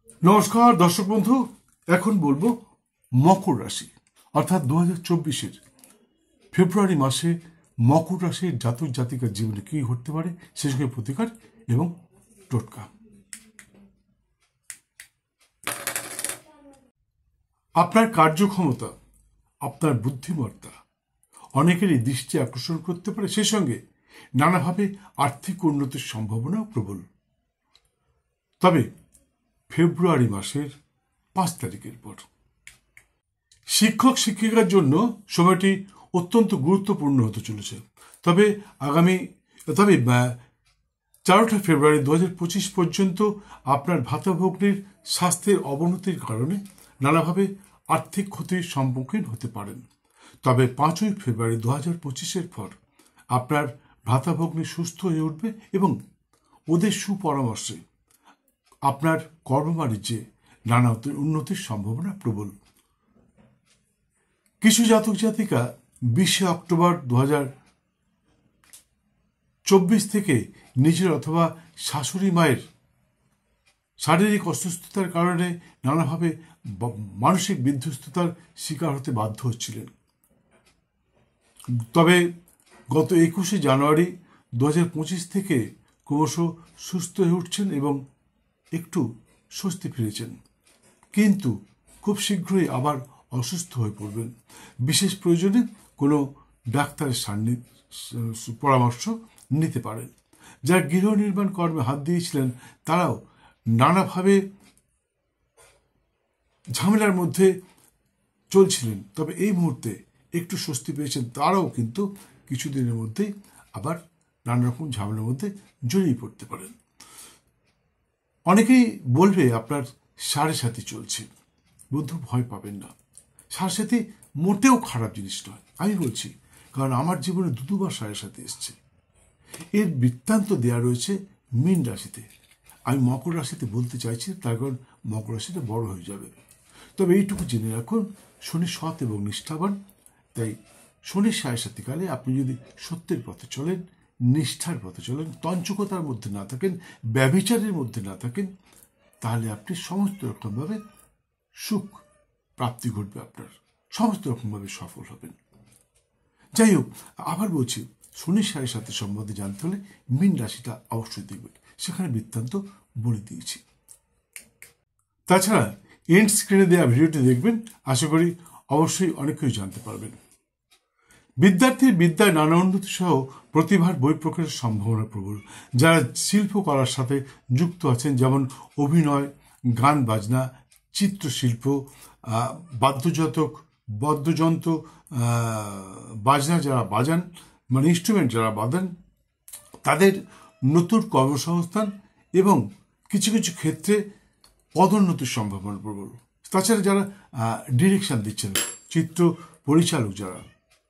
নমস্কার দর্শক বন্ধু, এখন বলবো মকর রাশি অর্থাৎ 2024-এর ফেব্রুয়ারি মাসে মকর রাশির জাতক জাতিকার জীবনে কি ঘটতে পারে সে সঙ্গে প্রতিকার এবং টোটকা। আপনার কার্যক্ষমতা, আপনার বুদ্ধিমত্তা অনেকেরই দৃষ্টি আকর্ষণ করতে পারে, সেই সঙ্গে নানাভাবে আর্থিক উন্নতির সম্ভাবনাও প্রবল। তবে ফেব্রুয়ারি মাসের 5 তারিখের পর শিক্ষক শিক্ষিকার জন্য সময়টি অত্যন্ত গুরুত্বপূর্ণ হতে চলেছে। তবে 4 ফেব্রুয়ারি 2025 পর্যন্ত আপনার ভাতাভগ্নির স্বাস্থ্যের অবনতির কারণে নানাভাবে আর্থিক ক্ষতির সম্মুখীন হতে পারেন। তবে 5 ফেব্রুয়ারি 2025-এর পর আপনার ভাতাভগ্নি সুস্থ হয়ে উঠবে এবং ওদের সুপরামর্শে আপনার কর্মবাণিজ্যে নানা উন্নতির সম্ভাবনা প্রবল। কিছু জাতক জাতিকা 20 অক্টোবর 2024 থেকে নিজের অথবা শাশুড়ি মায়ের শারীরিক অসুস্থতার কারণে নানাভাবে মানসিক বিধ্বস্ততার শিকার হতে বাধ্য হচ্ছিলেন। তবে গত 21 জানুয়ারি 2025 থেকে ক্রমশ সুস্থ হয়ে উঠছেন এবং একটু স্বস্তি ফিরেছেন, কিন্তু খুব শীঘ্রই আবার অসুস্থ হয়ে পড়বেন। বিশেষ প্রয়োজনে কোনো ডাক্তারের পরামর্শ নিতে পারেন। যারা গৃহ নির্মাণ কর্মে হাত দিয়েছিলেন তারাও নানাভাবে ঝামেলার মধ্যে চলছিলেন, তবে এই মুহূর্তে একটু স্বস্তি পেয়েছেন। তারাও কিন্তু কিছুদিনের মধ্যেই আবার নানা রকম ঝামেলার মধ্যে জড়িয়ে পড়তে পারেন। অনেকেই বলবে আপনার সাড়ে চলছে। বন্ধু, ভয় পাবেন না, সাড়ে মোটেও খারাপ জিনিস নয়। আমি বলছি কারণ আমার জীবনে দুবার সাড়ে এসছে। এর বৃত্তান্ত দেওয়া রয়েছে মীন রাশিতে। আমি মকর রাশিতে বলতে চাইছি তার কারণ মকর রাশিটা বড় হয়ে যাবে। তবে এইটুকু জেনে রাখুন, শনি সৎ এবং নিষ্ঠাবান। তাই শনির সাড়ে কালে আপনি যদি সত্যের পথে চলেন, নিষ্ঠার পথে চলেন, তঞ্চকতার মধ্যে না থাকেন, ব্যভিচারের মধ্যে না থাকেন, তাহলে আপনি সমস্ত রকমভাবে সুখ প্রাপ্তি ঘটবে, আপনার সমস্ত রকমভাবে সফল হবেন। যাই হোক, আবার বলছি, শনির সাড়ে সম্বন্ধে জানতে হলে মীন রাশিটা অবশ্যই দেখবেন, সেখানে বৃত্তান্ত বলে দিয়েছি। তাছাড়া এন্ড স্ক্রিনে দেওয়া ভিডিওটি দেখবেন, আশা করি অবশ্যই অনেক কিছু জানতে পারবেন। বিদ্যার্থীর বিদ্যায় নানা উন্নতি সহ প্রতিভার বহিঃপ্রকাশের সম্ভাবনা প্রবল। যারা শিল্পকলার সাথে যুক্ত আছেন, যেমন অভিনয়, গান বাজনা, চিত্রশিল্প, বাদ্যযন্ত্র বাজনা যারা বাজান, মানে ইনস্ট্রুমেন্ট যারা বাজান, তাদের নতুন কর্মসংস্থান এবং কিছু কিছু ক্ষেত্রে পদোন্নতির সম্ভাবনা প্রবল। তাছাড়া যারা ডিরেকশন দিচ্ছেন, চিত্র পরিচালক যারা,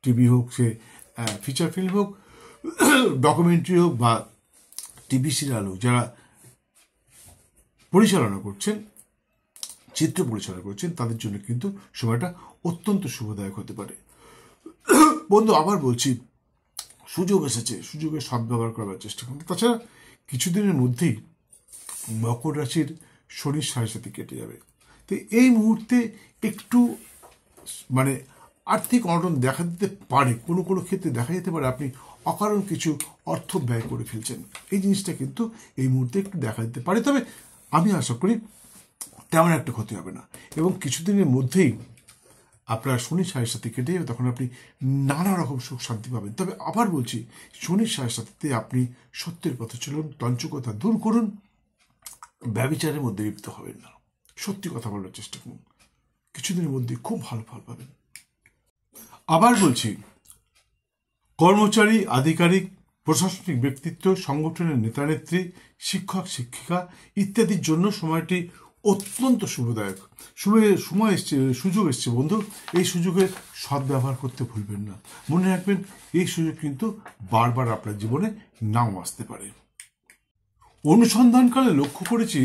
টিভি হোক, সে ফিচার ফিল্ম হোক, ডকুমেন্টারি হোক বা টিভি সিরিয়াল হোক, যারা পরিচালনা করছেন, চিত্র পরিচালনা করছেন, তাদের জন্য কিন্তু সময়টা অত্যন্ত শুভদায়ক হতে পারে। বন্ধু, আবার বলছি, সুযোগ এসেছে, সুযোগের সদ্ব্যবহার করার চেষ্টা করুন। তাছাড়া কিছুদিনের মধ্যেই মকর রাশির শনির সাড়ে কেটে যাবে। তো এই মুহূর্তে একটু মানে আর্থিক অনটন দেখা দিতে পারে, কোনো কোনো ক্ষেত্রে দেখা যেতে পারে আপনি অকারণ কিছু অর্থ ব্যয় করে ফেলছেন। এই জিনিসটা কিন্তু এই মুহূর্তে একটু দেখা দিতে পারে, তবে আমি আশা করি তেমন একটা ক্ষতি হবে না। এবং কিছুদিনের মধ্যেই আপনার শনি সাড়ে কেটে যাবে, তখন আপনি নানা রকম সুখ শান্তি পাবেন। তবে আবার বলছি, শনি সাড়ে আপনি সত্যের পথে চলুন, তঞ্চকতা দূর করুন, ব্যভিচারের মধ্যে লিপ্ত হবেন না, সত্যি কথা বলার চেষ্টা করুন, কিছুদিনের মধ্যে খুব ভালো ফল পাবেন। আবার বলছি, কর্মচারী, আধিকারিক, প্রশাসনিক ব্যক্তিত্ব, সংগঠনের নেতানেত্রী, শিক্ষক শিক্ষিকা ইত্যাদির জন্য সময়টি অত্যন্ত শুভদায়ক। সময় এসছে, সুযোগ এসছে বন্ধু, এই সুযোগের সদ্ব্যবহার করতে ভুলবেন না। মনে রাখবেন, এই সুযোগ কিন্তু বারবার আপনার জীবনে নাও আসতে পারে। অনুসন্ধানকালে লক্ষ্য করেছি,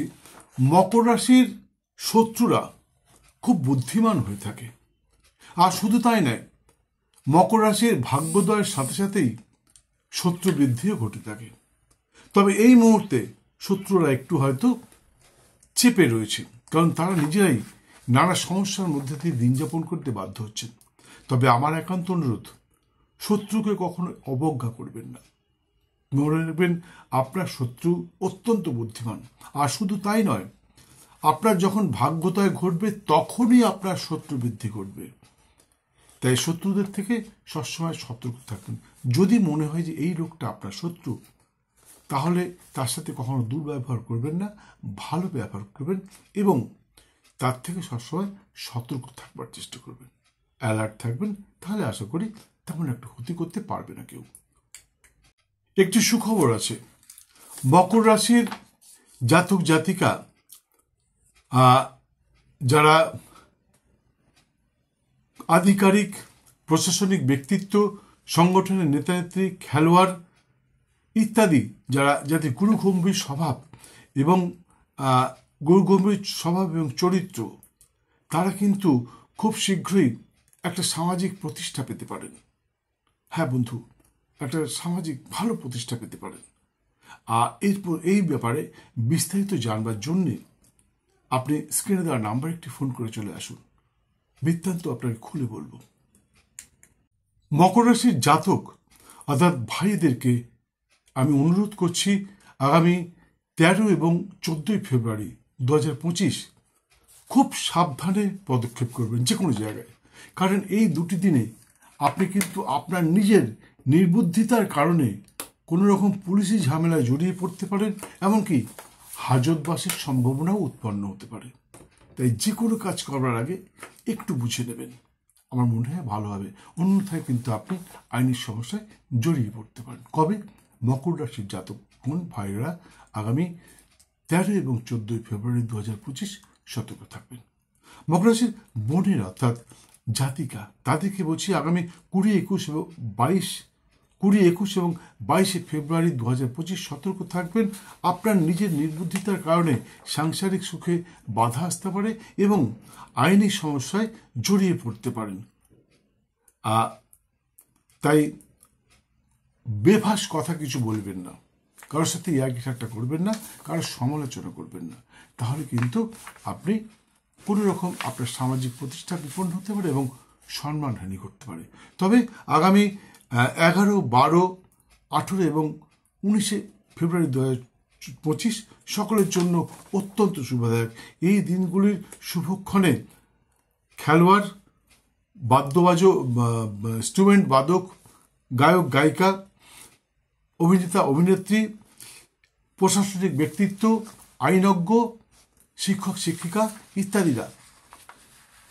মকর রাশির শত্রুরা খুব বুদ্ধিমান হয়ে থাকে। আর শুধু তাই নয়, মকর রাশির ভাগ্যোদয়ের সাথে সাথেই শত্রু বৃদ্ধিও ঘটে থাকে। তবে এই মুহূর্তে শত্রুরা একটু হয়তো চেপে রয়েছে, কারণ তারা নিজেরাই নানা সমস্যার মধ্যে দিয়ে দিন যাপন করতে বাধ্য হচ্ছেন। তবে আমার একান্ত অনুরোধ, শত্রুকে কখনো অবজ্ঞা করবেন না। মনে রাখবেন, আপনার শত্রু অত্যন্ত বুদ্ধিমান। আর শুধু তাই নয়, আপনার যখন ভাগ্যোদয় ঘটবে তখনই আপনার শত্রু বৃদ্ধি ঘটবে। তাই শত্রুদের থেকে সবসময় সতর্ক থাকবেন। যদি মনে হয় যে এই লোকটা আপনার শত্রু, তাহলে তার সাথে কখনো দুর্ব্যবহার করবেন না, ভালো ব্যবহার করবেন এবং তার থেকে সবসময় সতর্ক থাকবার চেষ্টা করবেন, অ্যালার্ট থাকবেন। তাহলে আশা করি তেমন একটা ক্ষতি করতে পারবে না কেউ। একটি সুখবর আছে, মকর রাশির জাতক জাতিকা যারা আধিকারিক, প্রশাসনিক ব্যক্তিত্ব, সংগঠনের নেতানেত্রী, খেলোয়াড় ইত্যাদি, যাদের গুরুগম্ভীর স্বভাব এবং চরিত্র, তারা কিন্তু খুব শীঘ্রই একটা সামাজিক প্রতিষ্ঠা পেতে পারেন। হ্যাঁ বন্ধু, একটা সামাজিক ভালো প্রতিষ্ঠা পেতে পারেন। আর এরপর এই ব্যাপারে বিস্তারিত জানবার জন্যে আপনি স্ক্রিনে দেওয়া নাম্বার একটি ফোন করে চলে আসুন, বৃত্তান্ত আপনাকে খুলে বলবো। মকর রাশির জাতক অর্থাৎ ভাইদেরকে আমি অনুরোধ করছি, আগামী 13 এবং 14 ফেব্রুয়ারি 2025 খুব সাবধানে পদক্ষেপ করবেন যে কোনো জায়গায়। কারণ এই দুটি দিনে আপনি কিন্তু আপনার নিজের নির্বুদ্ধিতার কারণে কোনো রকম পুলিশি ঝামেলায় জড়িয়ে পড়তে পারেন, এমনকি হাজতবাসের সম্ভাবনাও উৎপন্ন হতে পারে। তাই যে কোনো কাজ করবার আগে একটু বুঝে নেবেন, আমার মনে হয় ভালো হবে। অন্যথায় কিন্তু আপনি আইনি সমস্যায় জড়িয়ে পড়তে পারেন। কবে? মকর রাশির জাতক ভাইরা আগামী 13 এবং 14 ফেব্রুয়ারি 2025 সতর্ক থাকবেন। মকর রাশির বোনেরা অর্থাৎ জাতিকা, তাদেরকে বলছি আগামী 20, 21 এবং 22 ফেব্রুয়ারি 2025 সতর্ক থাকবেন। আপনার নিজের নির্বুদ্ধিতার কারণে সাংসারিক সুখে বাধা আসতে পারে এবং আইনি সমস্যায় জড়িয়ে পড়তে পারেন। তাই বেফাস কথা কিছু বলবেন না, কারোর সাথে ইয়ার্কি ঠাট্টা করবেন না, কারোর সমালোচনা করবেন না। তাহলে কিন্তু আপনি কোনো রকম আপনার সামাজিক প্রতিষ্ঠা বিপন্ন হতে পারে এবং সম্মানহানি ঘটতে পারে। তবে আগামী 11, 12, 18 এবং 19 ফেব্রুয়ারি 2025 সকলের জন্য অত্যন্ত শুভদায়ক। এই দিনগুলির শুভক্ষণে খেলোয়াড়, বাদ্যবাদক, স্টুডেন্ট বাদক, গায়ক গায়িকা, অভিনেতা অভিনেত্রী, প্রশাসনিক ব্যক্তিত্ব, আইনজ্ঞ, শিক্ষক শিক্ষিকা ইত্যাদিরা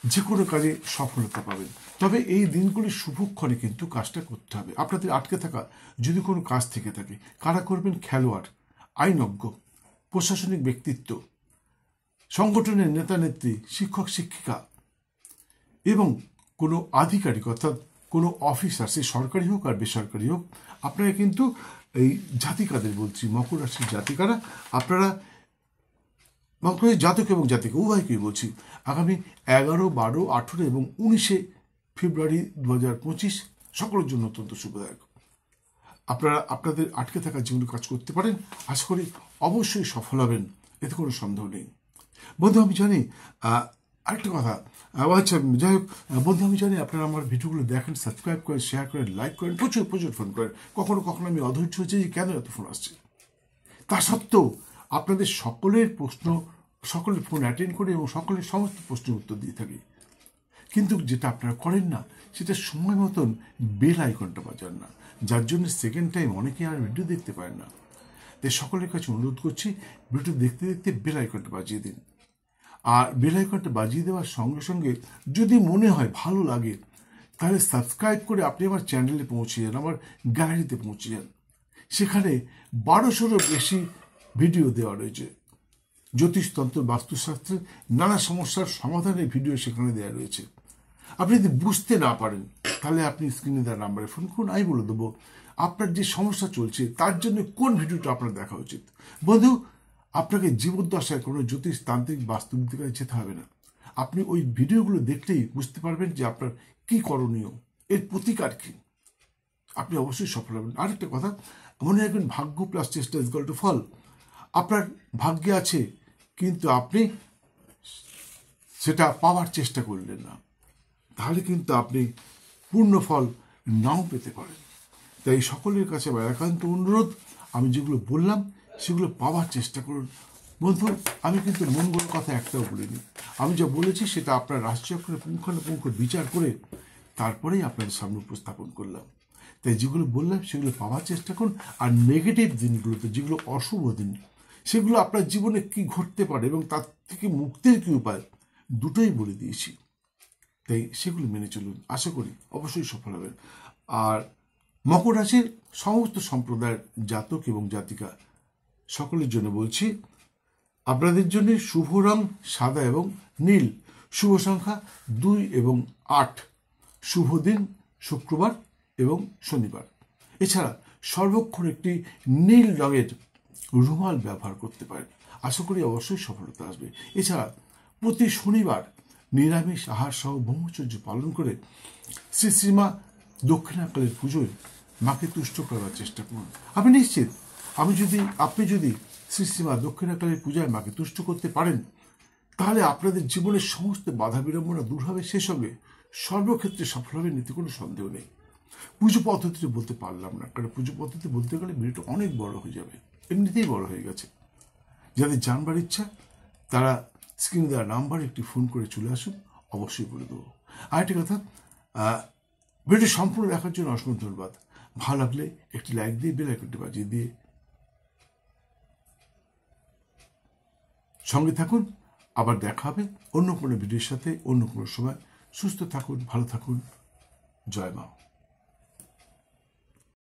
যে কোনো কাজে সফলতা পাবেন। তবে এই দিনগুলির শুভক্ষণে কিন্তু কাজটা করতে হবে। আপনাদের আটকে থাকা যদি কোনো কাজ থেকে থাকে, কারা করবেন? খেলোয়াড়, আইনজ্ঞ, প্রশাসনিক ব্যক্তিত্ব, সংগঠনের নেতা নেত্রী, শিক্ষক শিক্ষিকা এবং কোনো আধিকারিক অর্থাৎ কোনো অফিসার, সে সরকারি হোক আর বেসরকারি হোক। আপনারা কিন্তু এই জাতিকাদের বলছি, মকর রাশির জাতিকারা, আপনারা মকর রাশির জাতক এবং জাতিকা উভয়কেই বলছি, আগামী 11, 12, 18 এবং 19 ফেব্রুয়ারি 2025 সকলের জন্য অত্যন্ত শুভদায়ক। আপনারা আপনাদের আটকে থাকা যেগুলো কাজ করতে পারেন, আশা করি অবশ্যই সফল হবেন, এতে কোনো সন্দেহ নেই। বন্ধু আমি জানি আরেকটা কথা, আচ্ছা যাই হোক বন্ধু, আমি জানি আপনারা আমার ভিডিওগুলো দেখেন, সাবস্ক্রাইব করেন, শেয়ার করেন, লাইক করেন, প্রচুর ফোন করেন। কখনো কখনো আমি অধৈর্য হয়েছি যে কেন এত ফোন আসছে। তা সত্ত্বেও আপনাদের সকলের ফোন অ্যাটেন্ড করে এবং সকলের সমস্ত প্রশ্নের উত্তর দিয়ে থাকি। কিন্তু যেটা আপনারা করেন না, সেটা সময় মতন বেল আইকনটা বাজান না, যার জন্য সেকেন্ড টাইম অনেকে আর ভিডিও দেখতে পারেন না। তাই সকলের কাছে অনুরোধ করছি, ভিডিও দেখতে দেখতে বেল আইকনটা বাজিয়ে দিন। আর বেল আইকনটা বাজিয়ে দেওয়ার সঙ্গে সঙ্গে যদি মনে হয় ভালো লাগে, তাহলে সাবস্ক্রাইব করে আপনি আমার চ্যানেলে পৌঁছে যান, আমার গ্যালারিতে পৌঁছে যান। সেখানে 1200-এরও বেশি ভিডিও দেওয়া রয়েছে। জ্যোতিষতন্ত্র, বাস্তুশাস্ত্রের নানা সমস্যার সমাধানের ভিডিও সেখানে দেওয়া রয়েছে। আপনি যদি বুঝতে না পারেন, তাহলে আপনি স্ক্রিনে দেওয়া নাম্বারে ফোন করুন, আমি বলে দেবো আপনার যে সমস্যা চলছে তার জন্য কোন ভিডিওটা আপনার দেখা উচিত। বন্ধু, আপনাকে জীবদ্দশায় কোনো জ্যোতিষ, তান্ত্রিক, বাস্তুবিদ্যার কাছে যেতে হবে না। আপনি ওই ভিডিওগুলো দেখলেই বুঝতে পারবেন যে আপনার কি করণীয়, এর প্রতিকার কি। আপনি অবশ্যই সফল হবেন। আরেকটা কথা মনে রাখবেন, ভাগ্য প্লাস চেষ্টা ইজ ইকুয়াল টু ফল। আপনার ভাগ্যে আছে, কিন্তু আপনি সেটা পাওয়ার চেষ্টা করলেন না, তাহলে কিন্তু আপনি পূর্ণ ফল নাও পেতে পারেন। তাই সকলের কাছে আমার একান্ত অনুরোধ, আমি যেগুলো বললাম সেগুলো পাওয়ার চেষ্টা করুন। বন্ধু, আমি কিন্তু মঙ্গল কথা একটাও বলিনি। আমি যা বলেছি সেটা আপনার রাশিচক্রের পুঙ্খানুপুঙ্খ বিচার করে তারপরেই আপনাদের সামনে উপস্থাপন করলাম। তাই যেগুলো বললাম সেগুলো পাওয়ার চেষ্টা করুন। আর নেগেটিভ দিনগুলোতে, যেগুলো অশুভ দিন, সেগুলো আপনার জীবনে কি ঘটতে পারে এবং তার থেকে মুক্তির কি উপায়, দুটোই বলে দিয়েছি। তাই সেগুলো মেনে চলুন, আশা করি অবশ্যই সফল হবেন। আর মকর রাশির সমস্ত সম্প্রদায়ের জাতক এবং জাতিকা সকলের জন্য বলছি, আপনাদের জন্য শুভ রং সাদা এবং নীল, শুভ সংখ্যা 2 এবং 8, শুভ দিন শুক্রবার এবং শনিবার। এছাড়া সর্বক্ষণ একটি নীল রঙের রুমাল ব্যবহার করতে পারেন, আশা করি অবশ্যই সফলতা আসবে। এছাড়া প্রতি শনিবার নিরামিষ আহার সহ ব্রহ্মচর্য পালন করে শ্রী শ্রীমা দক্ষিণাকালের পুজোয় মাকে তুষ্ট করার চেষ্টা করুন। আমি নিশ্চিত আপনি যদি শ্রী শ্রীমা দক্ষিণাকালের পূজায় মাকে তুষ্ট করতে পারেন, তাহলে আপনাদের জীবনের সমস্ত বাধা বিড়ম্বনা দূর হবে, সে সঙ্গে সর্বক্ষেত্রে সফল হবে, নিতে কোনো সন্দেহ নেই। পুজো পদ্ধতিতে বলতে পারলাম না, কারণ পুজো পদ্ধতি বলতে গেলে ভিডিওটা অনেক বড় হয়ে যাবে, এমনিতেই বড় হয়ে গেছে। যাদের জানবার ইচ্ছা তারা স্ক্রিনে দেওয়া নাম্বারে একটি ফোন করে চলে আসুন, অবশ্যই বলে দেবো। আরেকটি কথা, ভিডিও সম্পূর্ণ দেখার জন্য অসংখ্য ধন্যবাদ। ভালো লাগলে একটি লাইক দিয়ে বেল আইকনটি বাজিয়ে দিয়ে সঙ্গে থাকুন। আবার দেখা হবে অন্য কোনো ভিডিওর সাথে, অন্য কোনো সময়। সুস্থ থাকুন, ভালো থাকুন। জয় মা।